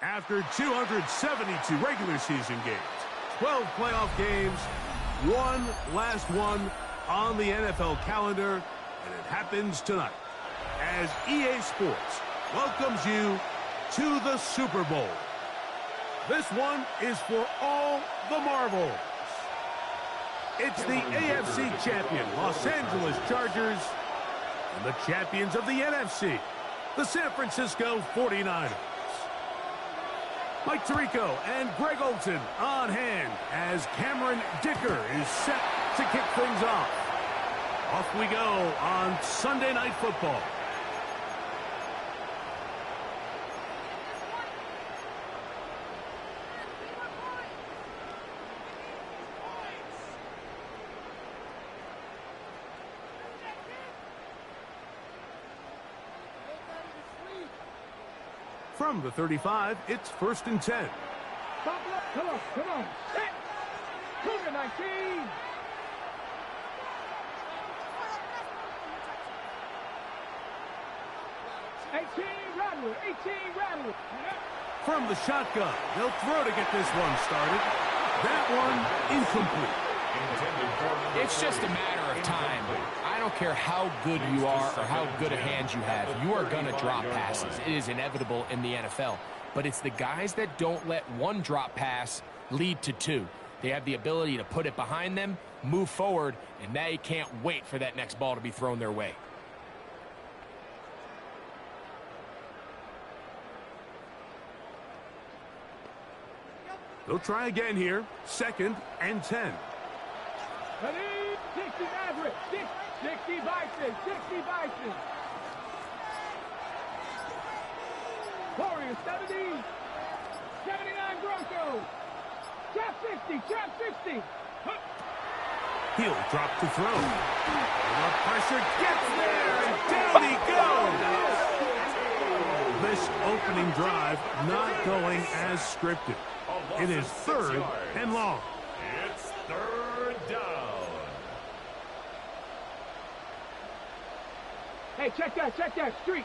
After 272 regular season games, 12 playoff games, one last one on the NFL calendar, and it happens tonight as EA Sports welcomes you to the Super Bowl. This one is for all the marbles. It's the AFC champion, Los Angeles Chargers, and the champions of the NFC, the San Francisco 49ers. Mike Tirico and Greg Olson on hand as Cameron Dicker is set to kick things off. Off we go on Sunday Night Football. From the 35, it's 1st and 10. Come on. Set. Cougar 19. Rattle. From the shotgun, they'll throw to get this one started. That one incomplete. It's just a matter of time. I don't care how good you are or how good a hand you have. You are going to drop passes. It is inevitable in the NFL. But it's the guys that don't let one drop pass lead to two. They have the ability to put it behind them, move forward, and they can't wait for that next ball to be thrown their way. They'll try again here. 2nd and 10. 60 Maverick. 60 Bison. Warriors 70. 79 Broncos. Trap 60. He'll drop to throw. The pressure gets there, and down he goes. This opening drive not going as scripted. It is 3rd and long. It's 3rd down. Hey, check that. Street.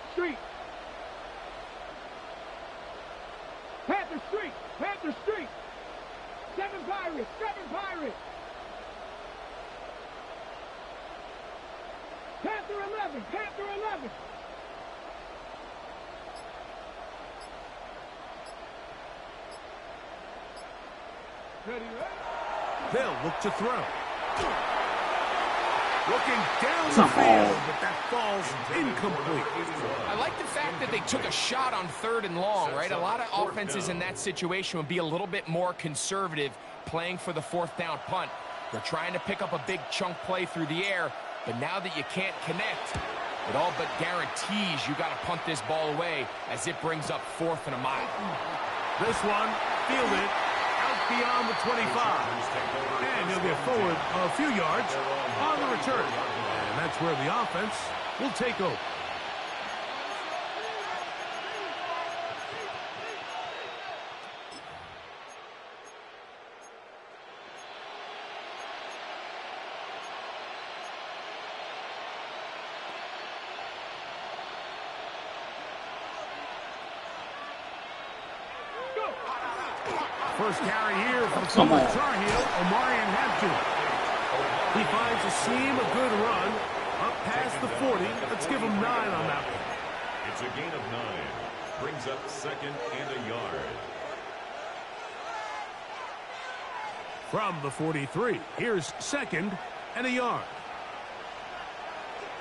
Panther Street. 7 Pirates. Panther 11. Ready. They'll look to throw. Looking down the field, but that falls incomplete. I like the fact that they took a shot on 3rd and long, right? A lot of offenses in that situation would be a little bit more conservative playing for the 4th down punt. They're trying to pick up a big chunk play through the air, but now that you can't connect, it all but guarantees you got to punt this ball away as it brings up 4th and a mile. This one, fielded out beyond the 25. And he'll get forward a few yards on the return. And that's where the offense will take over. First carry here from the Tar Heel, Omarion Hampton. He finds a seam, a good run, up past the 40. Let's give him 9 on that one. It's a gain of 9. Brings up 2nd and a yard. From the 43, here's 2nd and a yard.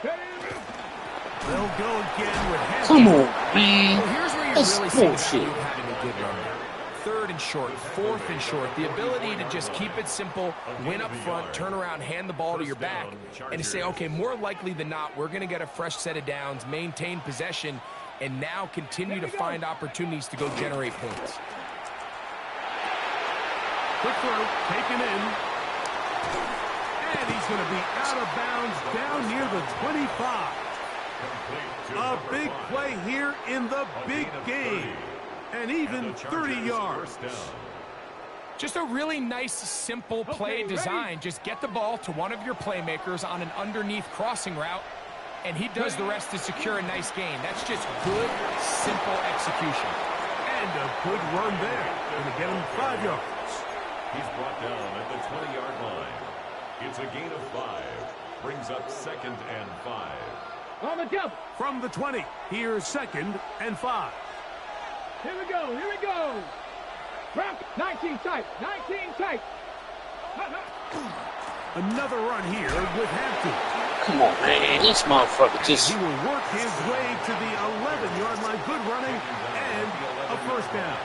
They'll go again with Hampton. Come on, man. Well, here's where you're really seeing the having a good run there. 3rd and short, 4th and short. The ability to just keep it simple, win up front, turn around, hand the ball to your back, and to say, okay, more likely than not, we're going to get a fresh set of downs, maintain possession, and now continue to find opportunities to go generate points. Quick throw, taken in. And he's going to be out of bounds down near the 25. A big play here in the big game. And even 30 yards. Just a really nice, simple play design. Just get the ball to one of your playmakers on an underneath crossing route and he does the rest to secure a nice gain. That's just good, simple execution. And a good run there. Going to get him 5 yards. He's brought down at the 20-yard line. It's a gain of 5. Brings up 2nd and 5. On the double. From the 20, here's 2nd and 5. Here we go. Here we go. Rock. 19 tight. 19 tight. Another run here with Hampton. Come on, man. This motherfucker just... He will work his way to the 11-yard line. Good running and a first down.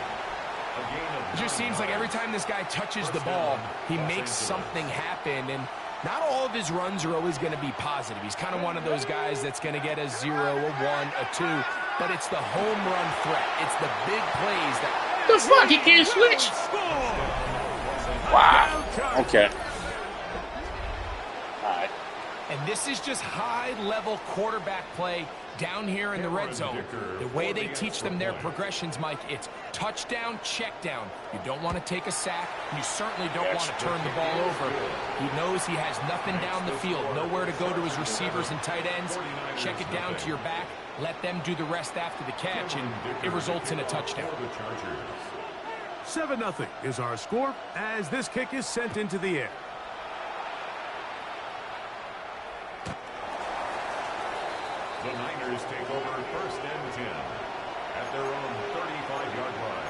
It just seems like every time this guy touches the ball, he makes something happen. And not all of his runs are always going to be positive. He's kind of one of those guys that's going to get a 0, a 1, a 2. But it's the home run threat. It's the big plays that... The fuck? He can't switch? Wow. Okay. Alright. And this is just high-level quarterback play down here in the red zone. The way they teach them their progressions, Mike, it's touchdown, check down. You don't want to take a sack. You certainly don't want to turn the ball over. He knows he has nothing down the field, nowhere to go to his receivers and tight ends. Check it down to your back. Let them do the rest after the catch, and it results in a touchdown. 7-0 is our score as this kick is sent into the air. The Niners take over 1st and 10 at their own 35-yard line.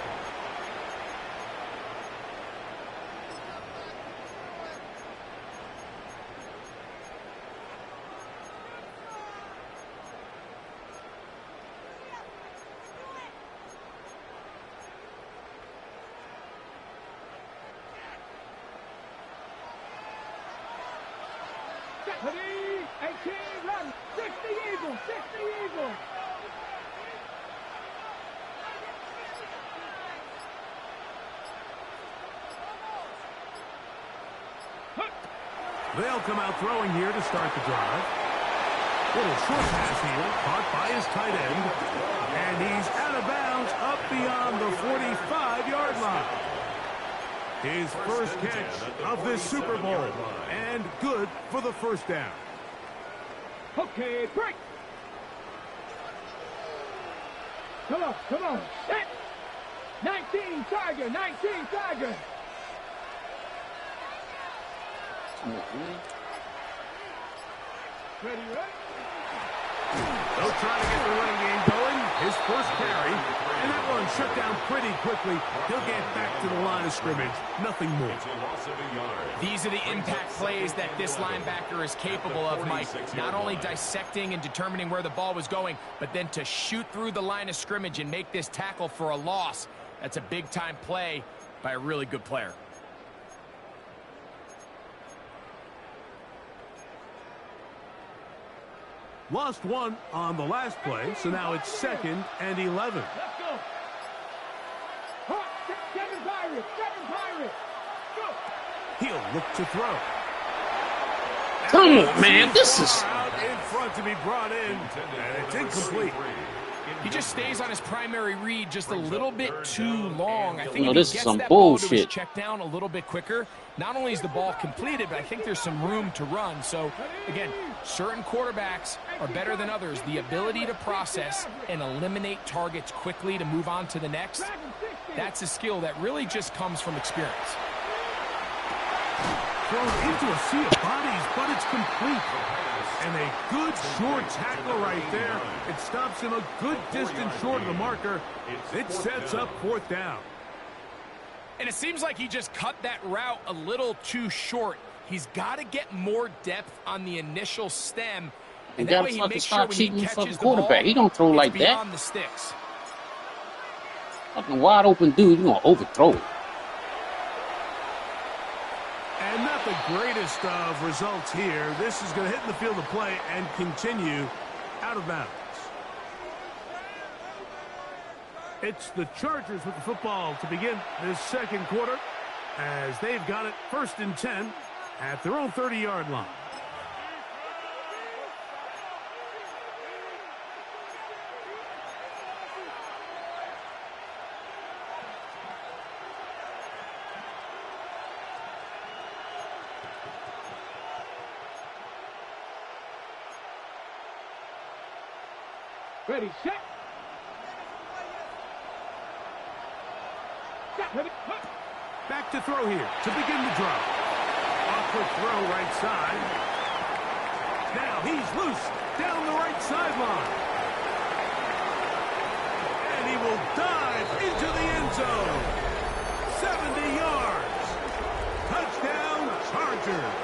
Ready, 18, run. 60 Eagles, 60 Eagles. They'll come out throwing here to start the drive. Little short pass here, caught by his tight end. And he's out of bounds up beyond the 45-yard line. His first catch of this Super Bowl. And good for the first down. Okay, break. Come on, come on. Set. 19 Tiger, 19 Tiger. Ready, right? They'll try to get the running game going. His first carry. And that one shut down pretty quickly. He'll get back to the line of scrimmage. Nothing more. These are the impact plays that this linebacker is capable of, Mike. Not only dissecting and determining where the ball was going, but then to shoot through the line of scrimmage and make this tackle for a loss. That's a big-time play by a really good player. Lost one on the last play, so now it's 2nd and 11. Let's go. Hot, 7 Pirates, 7 Pirates. Go. He'll look to throw. Come on, man. This is... Out in front to be brought in, and it's incomplete. He just stays on his primary read just a little bit too long. I think No, if this he is gets some that ball to his bullshit. check down a little bit quicker, not only is the ball completed, but I think there's some room to run. So, again, certain quarterbacks are better than others. The ability to process and eliminate targets quickly to move on to the next, that's a skill that really just comes from experience. Thrown into a sea of bodies, but it's complete. And a good short tackle right there. It stops him a good distance short of the marker. It sets up 4th down. And it seems like he just cut that route a little too short. He's got to get more depth on the initial stem. You And that gotta way he fucking makes stop sure when he cheating the catches fucking the ball, quarterback. He don't throw like it's that. beyond the sticks. Fucking wide open dude, you gonna overthrow it. And not the greatest of results here. This is going to hit in the field of play and continue out of bounds. It's the Chargers with the football to begin this second quarter as they've got it 1st and 10 at their own 30-yard line. Ready, set. Back to throw here to begin the drive. Off quick throw right side. Now he's loose down the right sideline. And he will dive into the end zone. 70 yards. Touchdown, Chargers.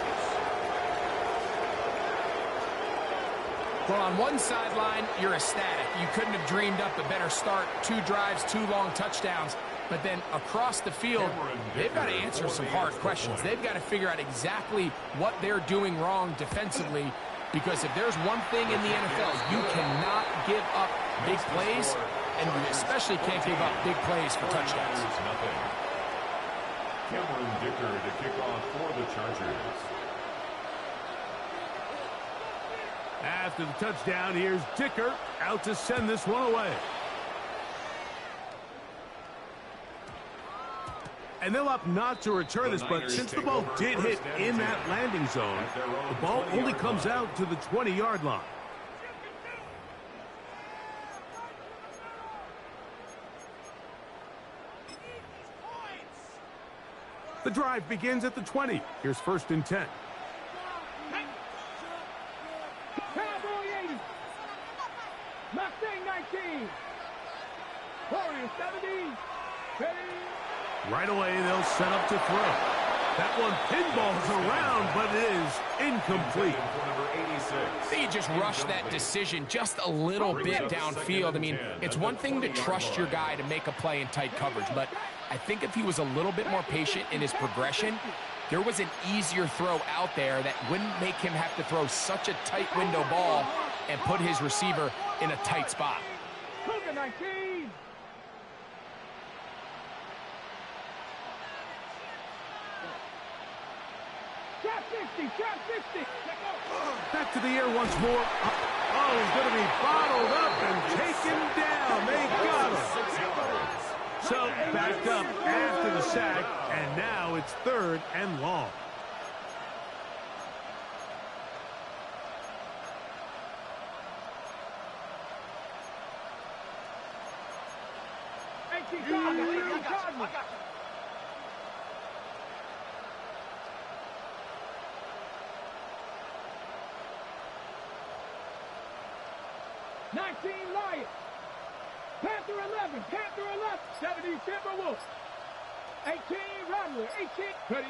Well, on one sideline, you're ecstatic. You couldn't have dreamed up a better start. 2 drives, 2 long touchdowns. But then across the field, they've got to answer some hard questions. They've got to figure out exactly what they're doing wrong defensively, because if there's one thing in the NFL, you cannot give up big plays, and you especially can't give up big plays for touchdowns. Cameron Dicker to kick off for the Chargers. After the touchdown, here's Dicker out to send this one away. And they'll opt not to return this, but since the ball did hit in that landing zone, the ball only comes out to the 20-yard line. The drive begins at the 20. Here's 1st and 10. Cowboy 80. Mustang 19. Warriors 70. Ready. Right away, they'll set up to throw. That one pinballs around, but it is incomplete. They just rushed that decision just a little bit downfield. I mean, it's one thing to trust your guy to make a play in tight coverage, but I think if he was a little bit more patient in his progression, there was an easier throw out there that wouldn't make him have to throw such a tight window ball and put his receiver in a tight spot. Cougar 19. Trap 60, trap 60. Back to the air once more. Oh, he's going to be bottled up and taken down. They got him. So backed up after the sack, and now it's 3rd and long. Cardinals. 19 Lions. Panther 11. Panther 11. 70 Timberwolves. 18 Rattler. 18. Ready.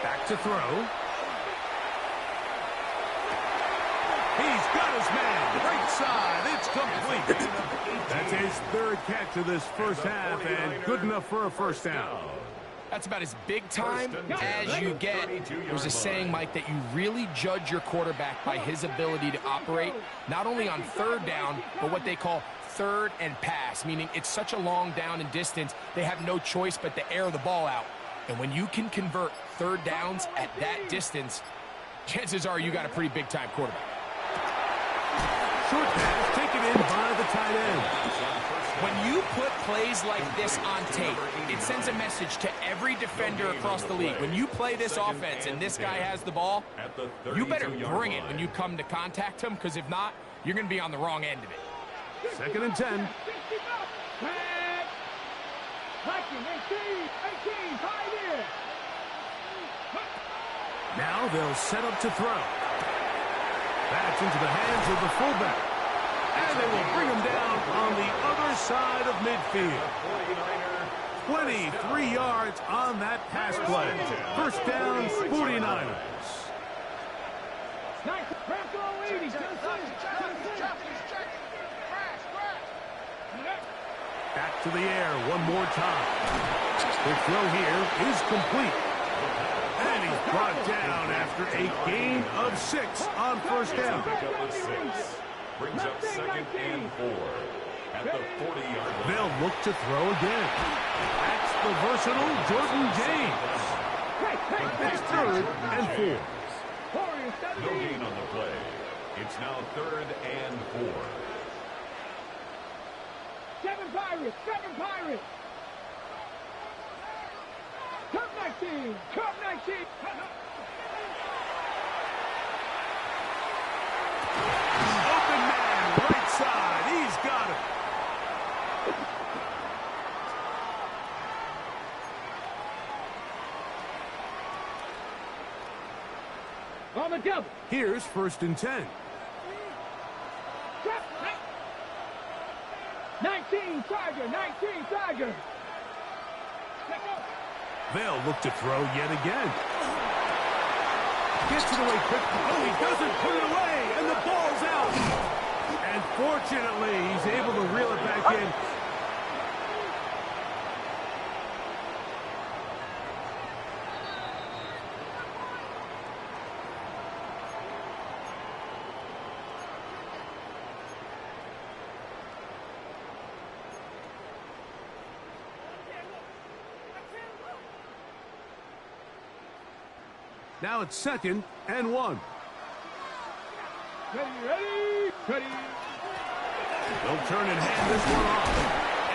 Back to throw. He's got his man. Right side. It's complete. That's his 3rd catch of this first half, and good enough for a first down. That's about as big time as you get. There's a saying, Mike, that you really judge your quarterback by his ability to operate not only on 3rd down, but what they call 3rd and pass, meaning it's such a long down and distance, they have no choice but to air the ball out. And when you can convert 3rd downs at that distance, chances are you got a pretty big-time quarterback. Short pass taken in by the tight end. When you put plays like this on tape, it sends a message to every defender across the league. When you play this offense and this guy has the ball, you better bring it when you come to contact him, because if not, you're going to be on the wrong end of it. 2nd and 10. Now they'll set up to throw. That's into the hands of the fullback. And they will bring him down on the other side of midfield. 23 yards on that pass play. First down, 49ers. Back to the air one more time. The throw here is complete. And he's brought down after a gain of 6 on first down. Brings up 2nd and 4 at the 40-yard line. They'll look to throw again. That's the versatile Jordan James. It's 3rd and 4. No gain on the play. It's now 3rd and 4. 7 Pirates, 7 Pirates. Cup 19, Cup 19. Open man, right side. got him. On the double. Here's 1st and 10. 19 Tiger, 19 Tiger. They'll look to throw yet again. Gets it away quick. Oh, he doesn't put it away, and the ball's out. And fortunately, he's able to reel it back in. Now it's 2nd and 1. Ready, ready, ready. They'll turn and hand this one off.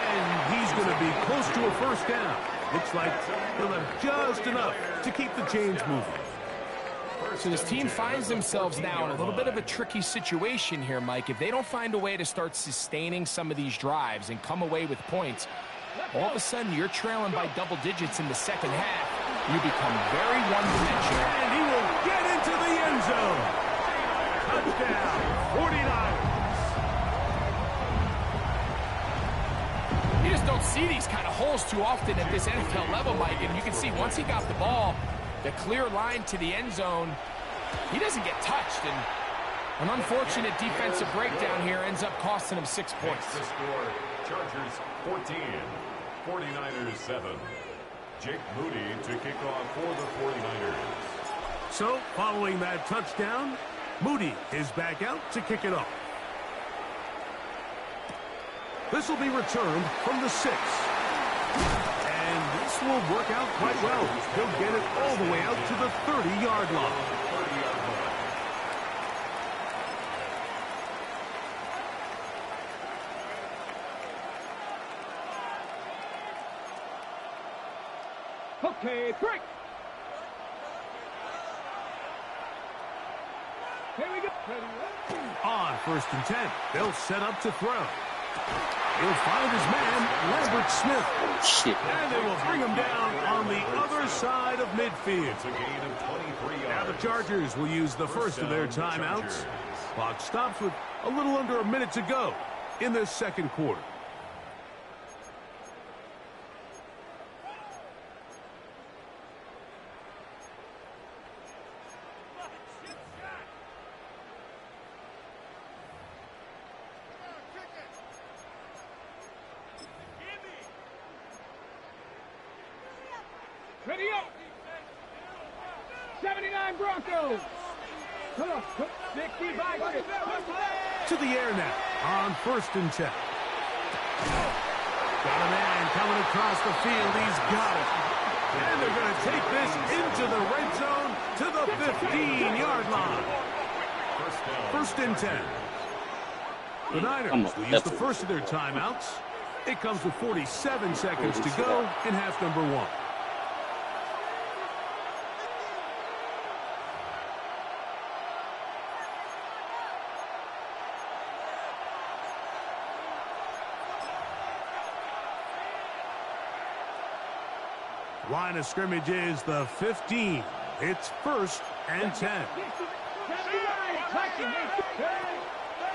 And he's going to be close to a 1st down. Looks like he'll have just enough to keep the chains moving. So this team finds themselves now in a little bit of a tricky situation here, Mike. If they don't find a way to start sustaining some of these drives and come away with points, all of a sudden you're trailing by double digits in the 2nd half. You become very one-dimensional. And he will get into the end zone. Touchdown, 49ers. You just don't see these kind of holes too often at this NFL level, Mike. And you can see once he got the ball, the clear line to the end zone, he doesn't get touched. And an unfortunate defensive breakdown here ends up costing him 6 points. The score, Chargers 14, 49ers 7. Jake Moody to kick off for the 49ers. So, following that touchdown, Moody is back out to kick it off. This will be returned from the 6. And this will work out quite well. He'll get it all the way out to the 30-yard line. Okay, break. Here we go. On 1st and 10, they'll set up to throw. He'll find his man, Lambert Smith. Oh, shit. And they will bring him down on the other side of midfield. It's a gain of 23 yards. Now the Chargers will use the first of their timeouts. Clock stops with a little under a minute to go in this 2nd quarter. Ready up. 79 Broncos. 65. To the air now on 1st and 10. Got a man coming across the field. He's got it. And they're going to take this into the red zone to the 15-yard line. 1st and 10. The Niners will use the first of their timeouts. It comes with 47 seconds to go in half number 1. Line of scrimmage is the 15. It's 1st and 10.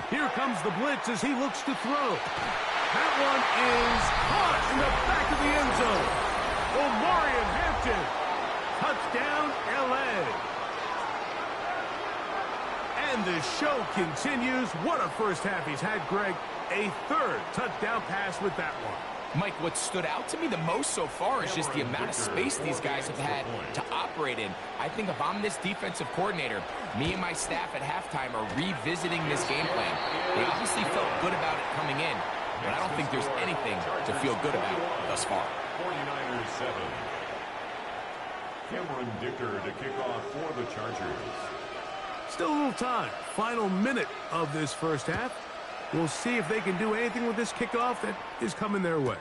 Here comes the blitz as he looks to throw. That one is caught in the back of the end zone. Omarion Hampton. Touchdown, L.A. And the show continues. What a first half he's had, Greg. A 3rd touchdown pass with that one. Mike, what stood out to me the most so far is just the amount of space these guys have had to operate in. I think if I'm this defensive coordinator, me and my staff at halftime are revisiting this game plan. They obviously felt good about it coming in, but I don't think there's anything to feel good about thus far. 49ers 7. Cameron Dicker to kick off for the Chargers. Still a little time. Final minute of this first half. We'll see if they can do anything with this kickoff that is coming their way.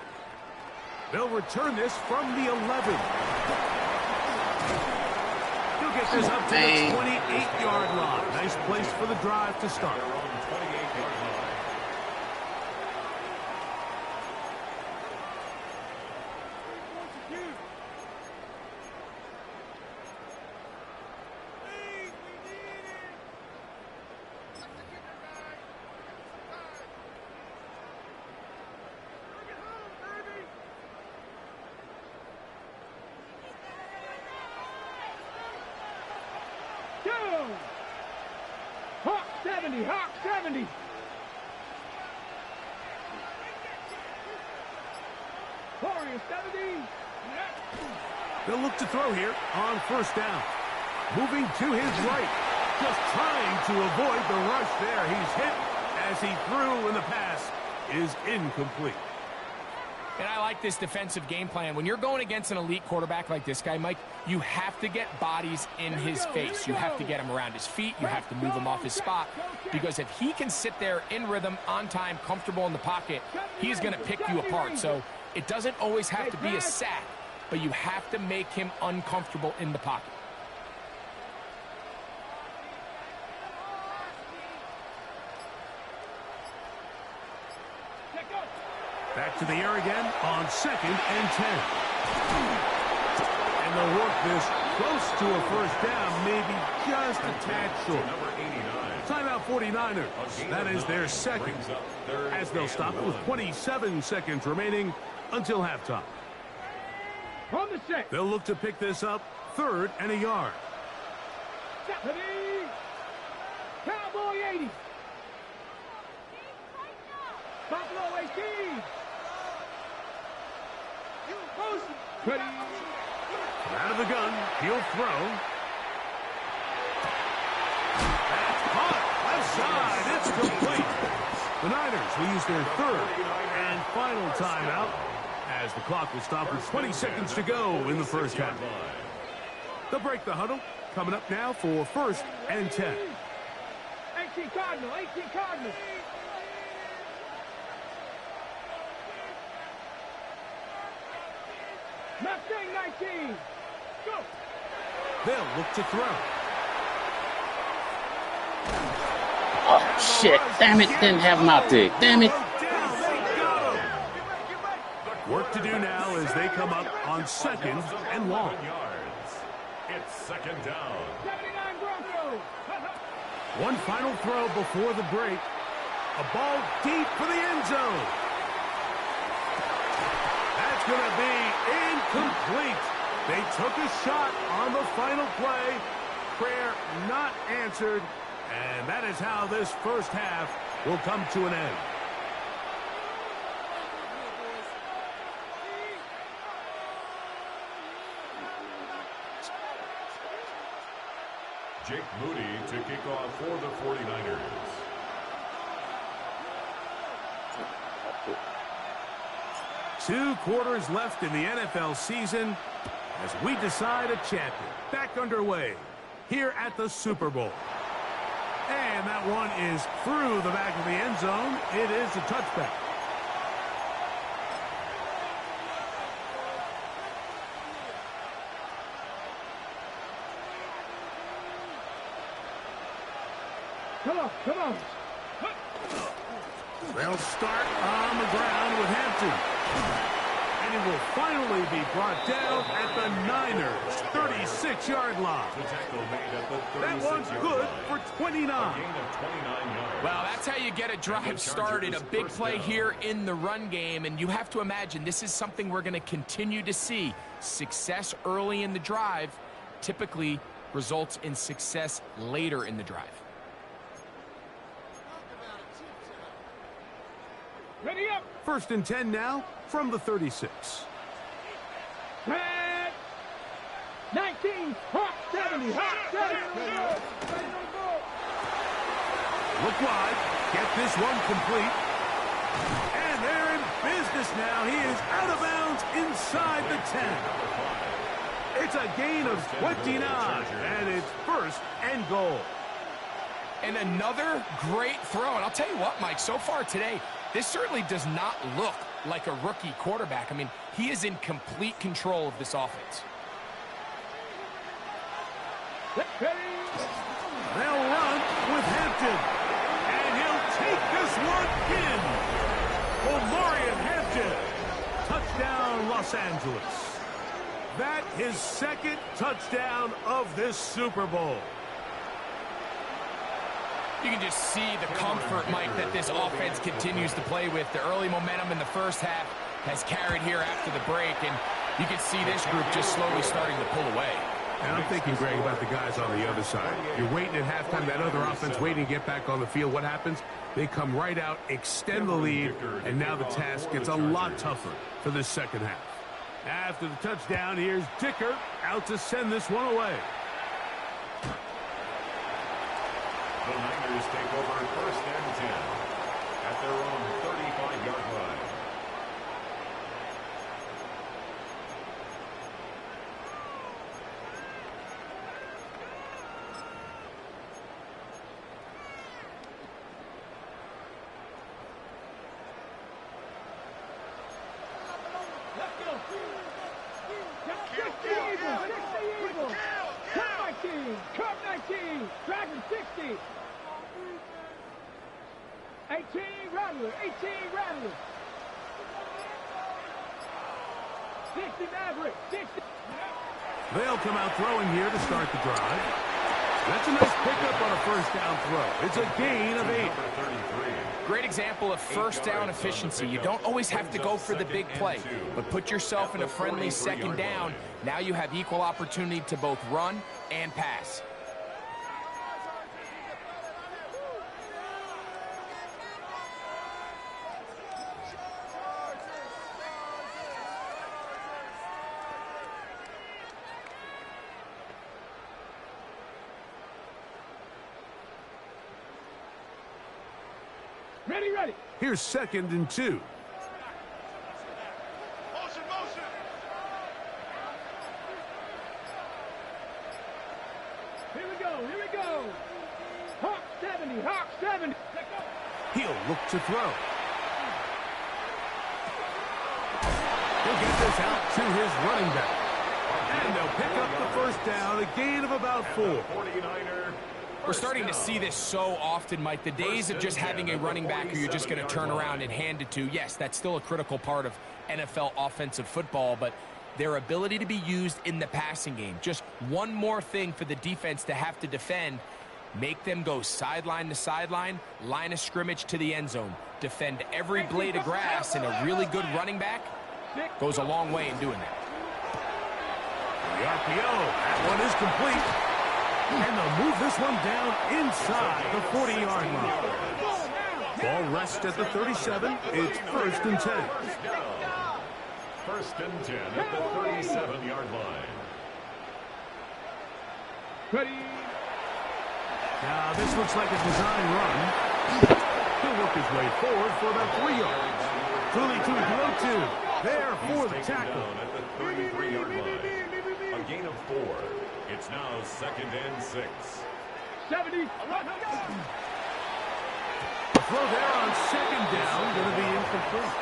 They'll return this from the 11. He'll get this up to the 28-yard line. Nice place for the drive to start. Hawk 70, Hawk 70. Warrior 70. They'll look to throw here on first down. Moving to his right. Just trying to avoid the rush there. He's hit as he threw, and the pass is incomplete. And I like this defensive game plan. When you're going against an elite quarterback like this guy, Mike, you have to get bodies in his face. You have to get him around his feet. You have to move him off his spot. Because if he can sit there in rhythm, on time, comfortable in the pocket, he's going to pick you apart. So it doesn't always have to be a sack, but you have to make him uncomfortable in the pocket. Back to the air again on 2nd and 10. And they'll work this close to a first down, maybe just a tad short. Timeout 49ers. That is their second, as they'll stop with 27 seconds remaining until halftime. On the set. They'll look to pick this up 3rd and a yard. Cowboy 80. Buffalo 18. Ready. Out of the gun, he'll throw. That's caught. Left side. It's complete. The Niners will use their 3rd and final timeout as the clock will stop with 20 seconds to go in the first half. They'll break the huddle. Coming up now for 1st and 10. 18 Cardinal. 18 Cardinal. Mustang 19. Go. They'll look to throw. Oh, shit. Damn it. Didn't have him out there. Damn it. Work to do now as they come up on 2nd and long. It's 2nd down. 79 Broncos. One final throw before the break. A ball deep for the end zone. That's going to be incomplete. They took a shot on the final play. Prayer not answered. And that is how this first half will come to an end. Jake Moody to kick off for the 49ers. Two quarters left in the NFL season as we decide a champion. Back underway here at the Super Bowl. And that one is through the back of the end zone. It is a touchback. Come on, come on. They'll start on the ground with Hampton. And it will finally be brought down at the Niners' 36-yard line. The tackle made at the 36-yard line. That one's good for 29. A gain of 29 yards. Well, that's how you get a drive started. A big play here in the run game. And you have to imagine this is something we're going to continue to see. Success early in the drive typically results in success later in the drive. Ready up. 1st and 10 now from the 36. Red. 19. Hawk 70. Hawk 70. Look wide. Get this one complete. And they're in business now. He is out of bounds inside the 10. It's a gain of 29. And it's 1st and goal. And another great throw. And I'll tell you what, Mike, so far today, this certainly does not look like a rookie quarterback. I mean, he is in complete control of this offense. They'll run with Hampton. And he'll take this one in. Omarion Hampton. Touchdown, Los Angeles. That his 2nd touchdown of this Super Bowl. You can just see the comfort, Mike, that this offense continues to play with. The early momentum in the first half has carried here after the break, and you can see this group just slowly starting to pull away. And I'm thinking, Greg, about the guys on the other side. You're waiting at halftime, that other offense waiting to get back on the field. What happens? They come right out, extend the lead, and now the task gets a lot tougher for this second half. After the touchdown, here's Dicker out to send this one away. The Niners take over first and 10 at their own 35-yard line. Cup 19, Dragon 60. 18 Rattler, 18 Rattler. 60 Maverick, 60. They'll come out throwing here to start the drive. That's a nice pickup on a first down throw. It's a gain of 8. Great example of first down efficiency. You don't always have to go for the big play, but put yourself in a friendly second down. Now you have equal opportunity to both run and pass. Ready, ready. Here's 2nd and 2. Motion, motion. Here we go, here we go. Hawk 70, Hawk 70. He'll look to throw. He'll get this out to his running back. And they'll pick up the first down, a gain of about 4. 49er. We're starting to see this so often, Mike. The days of just having a running back who you're just going to turn around and hand it to, yes, that's still a critical part of NFL offensive football, but their ability to be used in the passing game, just one more thing for the defense to have to defend, make them go sideline to sideline, line of scrimmage to the end zone, defend every blade of grass, and a really good running back goes a long way in doing that. The RPO, that one is complete. And they'll move this one down inside the 40-yard line. Ball rests at the 37. It's 1st and 10. First and 10 at the 37-yard line. Ready. Now, this looks like a design run. He'll work his way forward for about 3 yards. Truly to throw to. There for the tackle. At the 33-yard line. A gain of 4. It's now 2nd and 6. 70. The throw there on 2nd down, going to be incomplete.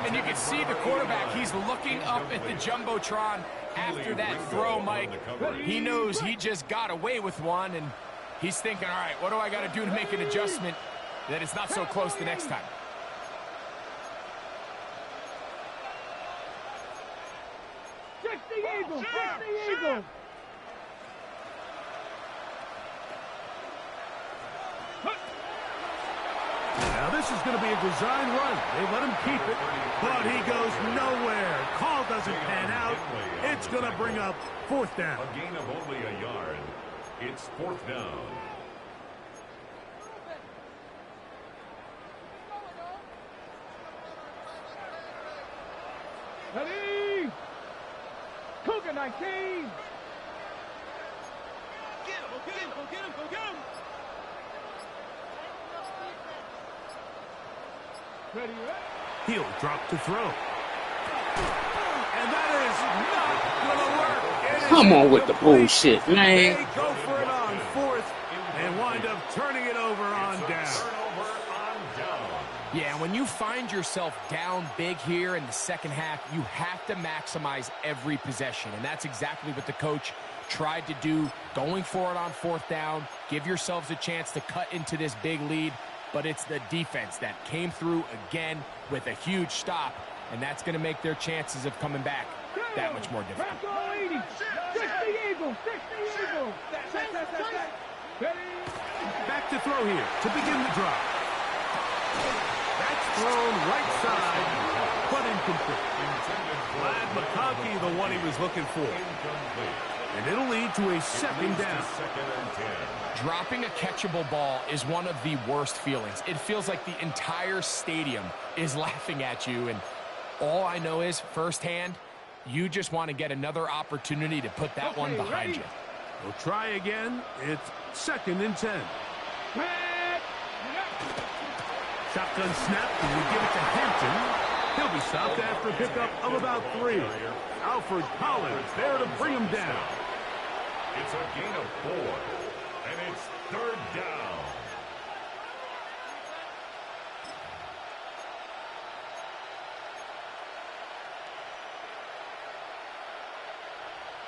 And you can see the quarterback, he's looking up at the Jumbotron after that throw, Mike. He knows he just got away with one, and he's thinking, all right, what do I got to do to make an adjustment that it's not so close the next time? Eagle, 60 Eagle. Now this is going to be a design run. They let him keep it, but he goes nowhere. Call doesn't pan out. It's going to bring up 4th down. A gain of only a yard. It's 4th down. Ready. Cougar 19. Get him, go get him, go get him, go get him. Ready, ready. He'll drop to throw. And that is not going to work. Come on with the bullshit, man. They go for it on 4th and wind up turning it over on down. Yeah, when you find yourself down big here in the second half, you have to maximize every possession. And that's exactly what the coach tried to do, going for it on 4th down. Give yourselves a chance to cut into this big lead. But it's the defense that came through again with a huge stop, and that's going to make their chances of coming back that much more difficult. 60 Eagle, 60 Eagle. Back to throw here to begin the drive. That's thrown right side, but incomplete. Glad McConkey, the one he was looking for. And it'll lead to a second down. Second and 10. Dropping a catchable ball is one of the worst feelings. It feels like the entire stadium is laughing at you, and all I know is firsthand, you just want to get another opportunity to put that one behind you. We'll try again. It's second and 10. Shotgun snap, and we give it to Hampton. He'll be stopped after a pickup of about 3. Alfred Collins there to bring him down. It's a gain of 4, and it's third down.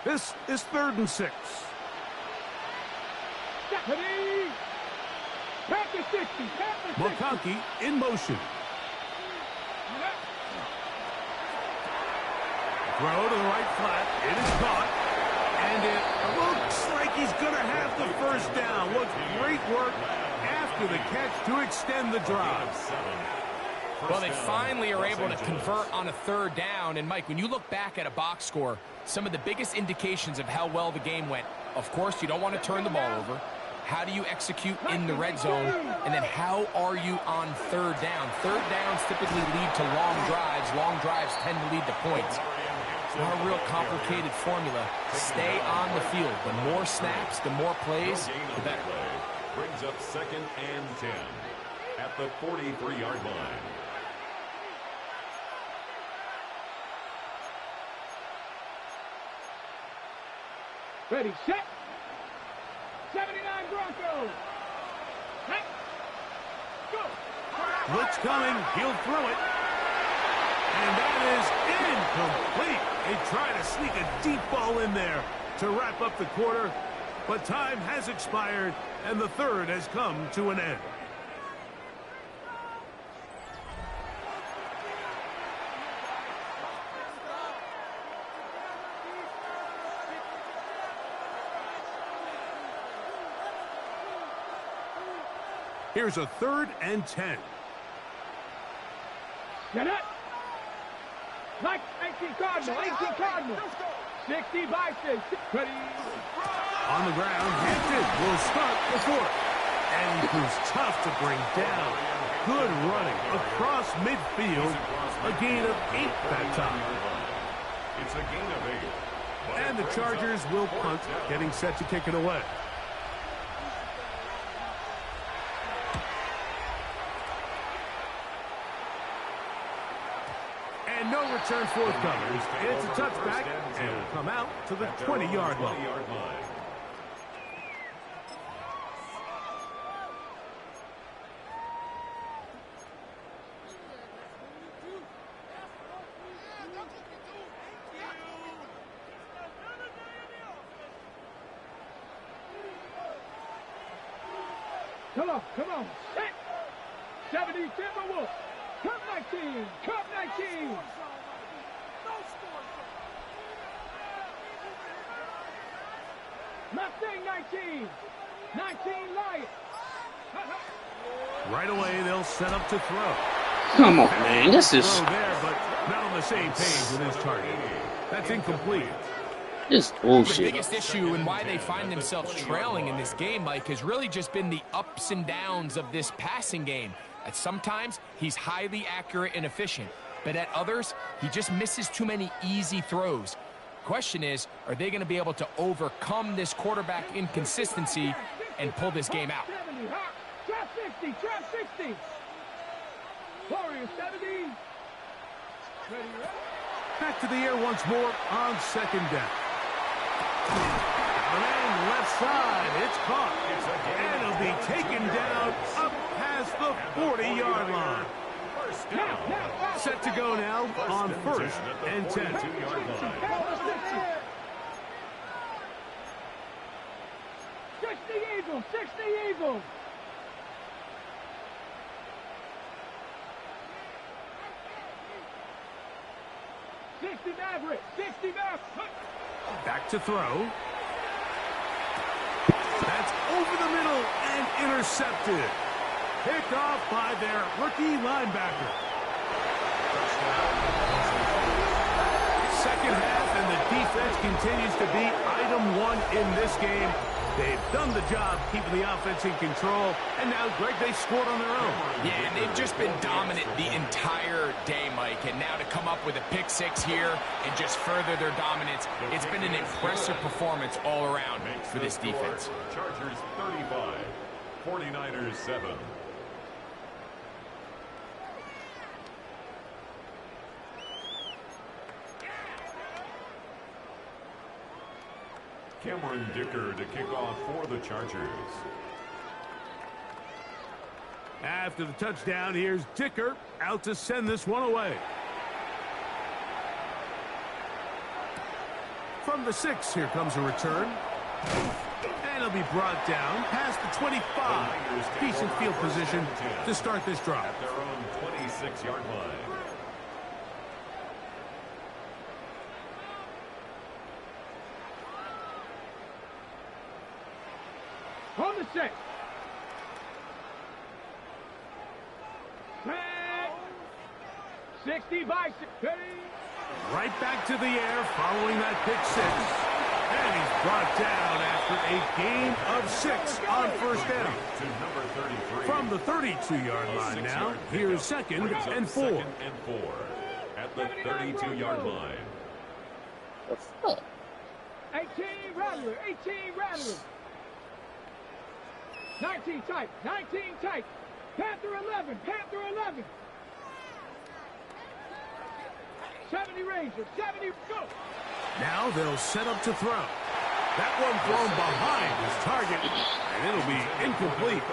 This is 3rd and 6. Stephanie! Panther 60, Panther 60. McConkey in motion. Throw to the right flat. It is caught. And it looks like he's going to have the first down. What great work after the catch to extend the drive. Well, they finally are able to convert on a 3rd down. And, Mike, when you look back at a box score, some of the biggest indications of how well the game went, of course, you don't want to turn the ball over. How do you execute in the red zone? And then how are you on 3rd down? 3rd downs typically lead to long drives. Long drives tend to lead to points. It's not a real complicated formula. Stay on the field. The more snaps, the more plays, the better. Brings up second and 10 at the 43-yard line. Ready, set. 79 Broncos. Set. Go. Blitz coming. He'll throw it. And that is incomplete. They try to sneak a deep ball in there to wrap up the quarter, but time has expired, and the 3rd has come to an end. Here's a 3rd and 10. Get it. Like 18 Cardinal, 18 Cardinal. 60 Bison. Ready. On the ground, Hampton will start the 4th. And he proves tough to bring down. Good running across midfield. A gain of 8 that time. It's a gain of 8. And the Chargers will punt, getting set to kick it away. And no return forthcoming. It's a touchback, and will come out to the 20-yard line. Come on. Set. 70 Timberwolves. Cup 19. Cup 19. Mustang 19. 19 Lions. Right away, they'll set up to throw. Come on, man. This is Throw there, but not on the same page with his target. That's incomplete. just The bullshit. biggest issue and why they find themselves trailing in this game, Mike, has really just been the ups and downs of this passing game. At sometimes, he's highly accurate and efficient, but at others, he just misses too many easy throws. Question is, are they going to be able to overcome this quarterback inconsistency and pull this game out? 70, trap 60, trap 60. Warriors 70. Ready, Back to the air once more on second down. And left side, it's caught. And it'll be taken down up past the 40-yard line. Set to go now on 1st and 10. 2-yard line. 60 Eagles, 60 Eagles. Maverick, 60 Maverick. Back to throw. That's over the middle and intercepted. Picked off by their rookie linebacker. Second half, and the defense continues to be item one in this game. They've done the job keeping the offense in control, and now, Greg, they scored on their own. Yeah, and they've just been dominant the entire day, Mike, and now to come up with a pick six here and just further their dominance, it's been an impressive performance all around for this defense. Chargers 35, 49ers 7. Cameron Dicker to kick off for the Chargers. After the touchdown, here's Dicker out to send this one away. From the 6, here comes a return. And it'll be brought down past the 25. Decent field position to start this drive. At their own 26-yard line. On the 6. 60 by 60. Right back to the air following that pick 6. And he's brought down after a gain of 6 on first down. To number 33. From the 32-yard line now, here's 2nd and 4. 2nd and 4 at the 32-yard line. The fuck? 18 Rattler. 18 Rattler. 19 tight. 19 tight. Panther 11. Panther 11. 70 Ranger. 70 go. Now they'll set up to throw. That one thrown behind his target, and it'll be incomplete.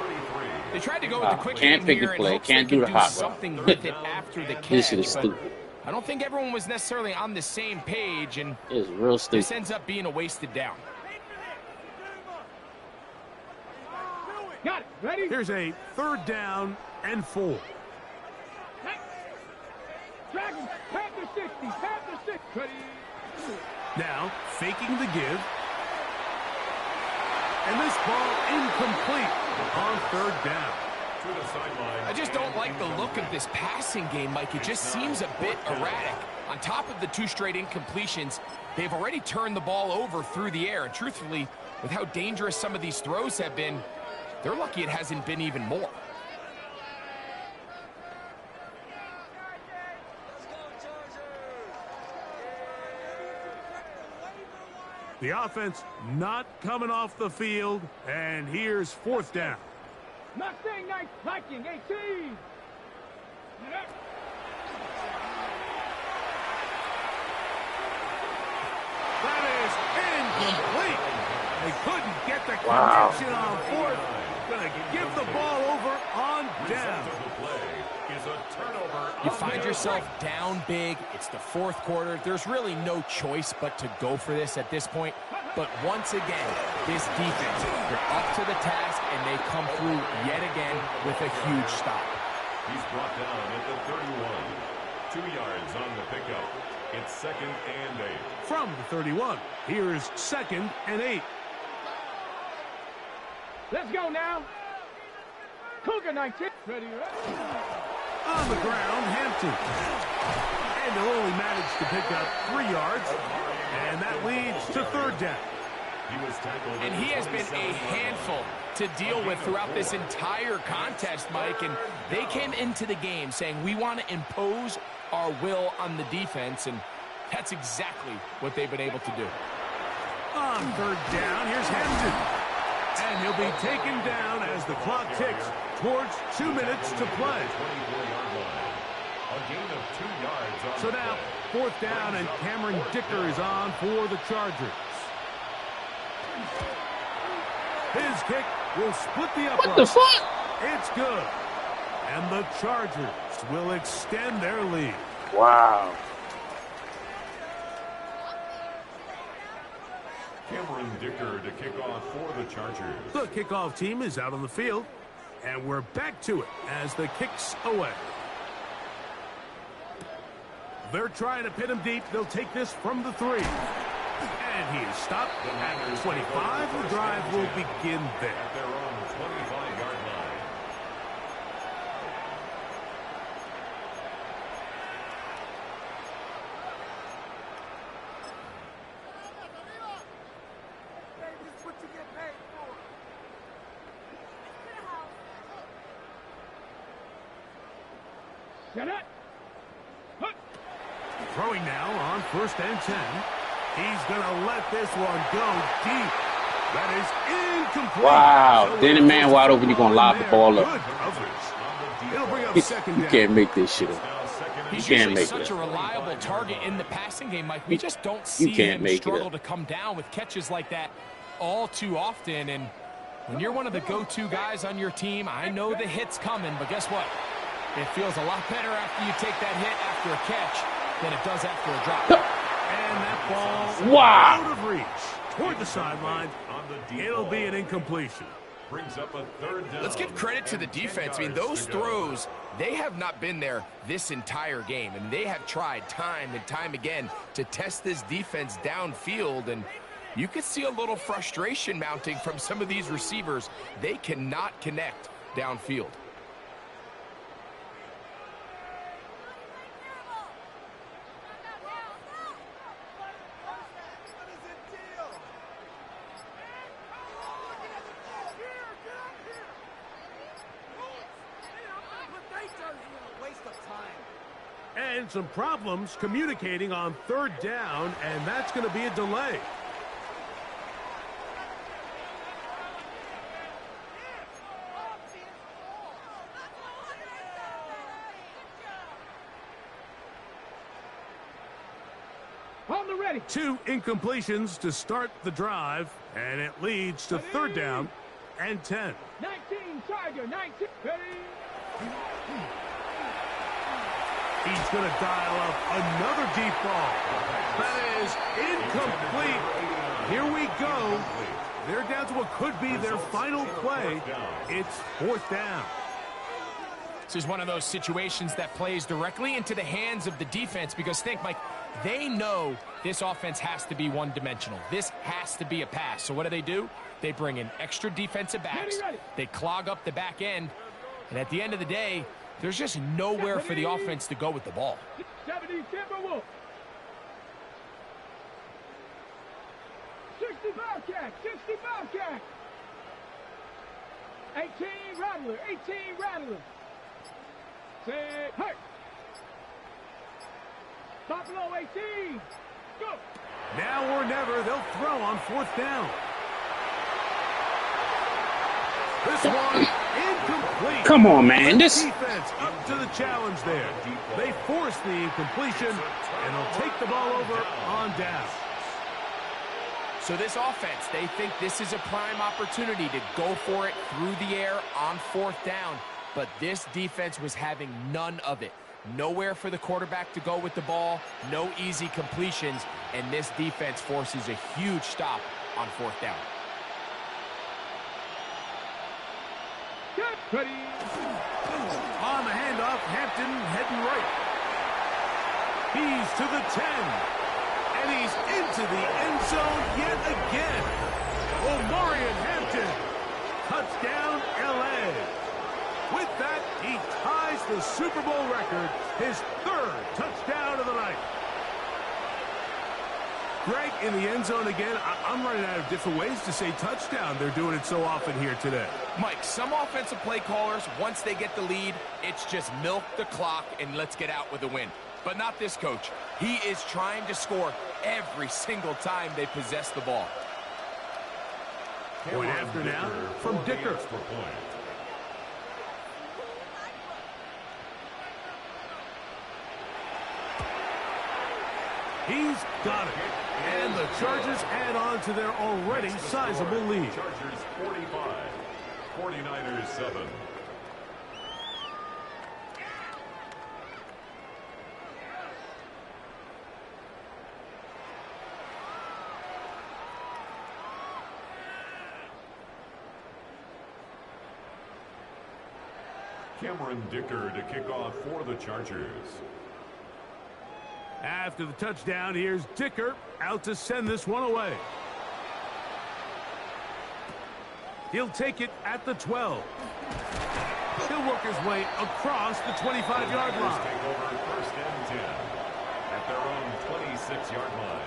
They tried to go with the quick Can't game pick here the in play. hopes Can't they do could the hot route. something with it after the catch. This is but stupid. I don't think everyone was necessarily on the same page, and It's real this stupid. ends up being a wasted down. Got it. Ready? Here's a 3rd down and 4. Dragons. Panther 60. Panther 60. Ready? Now, faking the give. And this ball incomplete on 3rd down. To the sideline. I just don't like the look of this passing game, Mike. It just seems a bit erratic. On top of the 2 straight incompletions, they've already turned the ball over through the air. And truthfully, with how dangerous some of these throws have been, they're lucky it hasn't been even more. The offense not coming off the field, and here's 4th down. Mustang Knight Viking 18. That is incomplete. They couldn't get the connection on 4th. Gonna give the ball over on down. Is a turnover. You find yourself down big. It's the 4th quarter. There's really no choice but to go for this at this point. But once again, this defense, they're up to the task, and they come through yet again with a huge stop. He's brought down at the 31. 2 yards on the pickup. It's 2nd and 8. From the 31, here's 2nd and 8. Let's go now. Cougar 19. Ready? On the ground, Hampton. And they'll only manage to pick up 3 yards. And that leads to 3rd down. He was tackled. And he has been a handful to deal with throughout this entire contest, Mike. And they came into the game saying, we want to impose our will on the defense. And that's exactly what they've been able to do. On 3rd down, here's Hampton. And he'll be taken down as the clock ticks towards 2 minutes to play. 24-yard line. A gain of 2 yards on So the now, play. 4th down, and Cameron Dicker is on for the Chargers. His kick will split the upright. What the fuck? It's good. And the Chargers will extend their lead. Wow. Cameron Dicker to kick off for the Chargers. The kickoff team is out on the field, and we're back to it as the kick's away. They're trying to pin him deep. They'll take this from the 3. And he is stopped at the 25. The drive will begin there. At their own 25-yard line. Set up. Hook. Throwing now on 1st and 10. He's going to let this one go deep. That is incomplete. Wow. So Then the man wide open, you're going to lob the ball up. Good coverage. It'll bring up second You down. can't make this shit up. He's You can't usually make such it. a reliable target in the passing game, Mike. We just don't see him struggle to come down with catches like that all too often. And when you're one of the go-to guys on your team, I know the hit's coming, but guess what? It feels a lot better after you take that hit after a catch than it does after a drop. And that ball out of reach toward the sideline. It'll be an incompletion. Brings up a 3rd down. Let's give credit to the defense. I mean, those throws, they have not been there this entire game. And they have tried time and time again to test this defense downfield. And you could see a little frustration mounting from some of these receivers. They cannot connect downfield. And some problems communicating on 3rd down, and that's going to be a delay. On the ready. 2 incompletions to start the drive, and it leads to 3rd down and 10. 19, Tiger, 19. Ready. He's going to dial up another deep ball. That is incomplete. Here we go. They're down to what could be their final play. It's 4th down. This is one of those situations that plays directly into the hands of the defense because think, Mike, they know this offense has to be one-dimensional. This has to be a pass. So what do? They bring in extra defensive backs. They clog up the back end. And at the end of the day, there's just nowhere for the offense to go with the ball. 70 Timberwolves. 65 Cat, 65 Cat. 18 Rattler, 18 Rattler. Set, hurt. Buffalo 18. Go. Now or never, they'll throw on 4th down. This one incomplete. Come on, man. This Defense up to the challenge there. They force the incompletion, and they'll take the ball over on down. So this offense, they think this is a prime opportunity to go for it through the air on 4th down. But this defense was having none of it. Nowhere for the quarterback to go with the ball, no easy completions, and this defense forces a huge stop on 4th down. Ready. On the handoff, Hampton heading right. He's to the 10. And he's into the end zone yet again. Omarion Hampton. Touchdown, L.A. With that, he ties the Super Bowl record, his 3rd touchdown of the night. Greg, in the end zone again, I'm running out of different ways to say touchdown. They're doing it so often here today. Mike, some offensive play callers, once they get the lead, it's just milk the clock and let's get out with a win. But not this coach. He is trying to score every single time they possess the ball. Point after now from Dicker. He's got it. And the Chargers add on to their already sizable lead. Chargers 45, 49ers 7. Cameron Dicker to kick off for the Chargers. After the touchdown, here's Dicker out to send this one away. He'll take it at the 12. He'll work his way across the 25-yard line. Take over 1st and 10 at their own 26-yard line.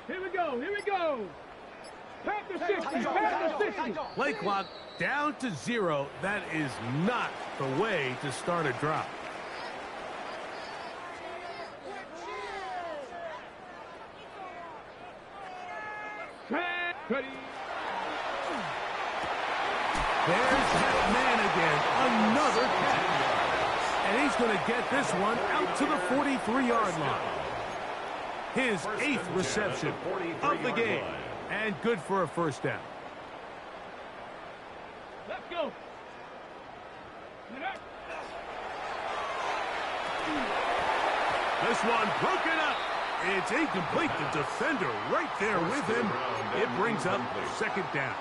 Here we go. Here we go. Panther 60. Panther 60. Play clock down to 0. That is not the way to start a drive. Ready. There's that man again. Another catch. And he's going to get this one out to the 43-yard line. His 8th reception of the game. And good for a first down. Let's go. This one broken up. It's incomplete. The defender right there with him. It brings up second down.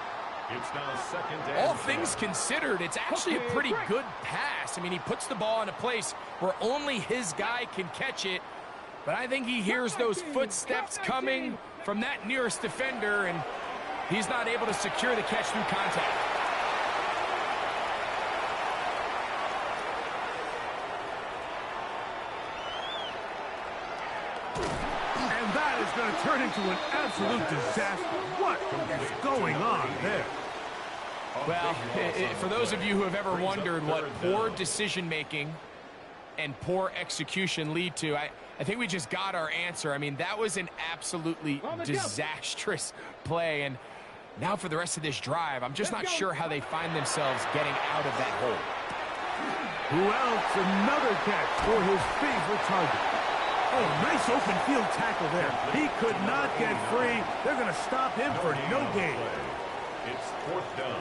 It's now second down. All things considered, it's actually a pretty good pass. I mean, he puts the ball in a place where only his guy can catch it. But I think he hears those footsteps coming from that nearest defender, and he's not able to secure the catch through contact. And that is going to turn into an absolute disaster. What is going on there? Well, for those of you who have ever wondered what poor decision-making and poor execution lead to, I think we just got our answer. I mean, that was an absolutely disastrous play. And now for the rest of this drive, I'm just not sure how they find themselves getting out of that hole. Who else? Another catch for his favorite target. Oh, nice open field tackle there. He could not get free. They're going to stop him for no gain. It's fourth down.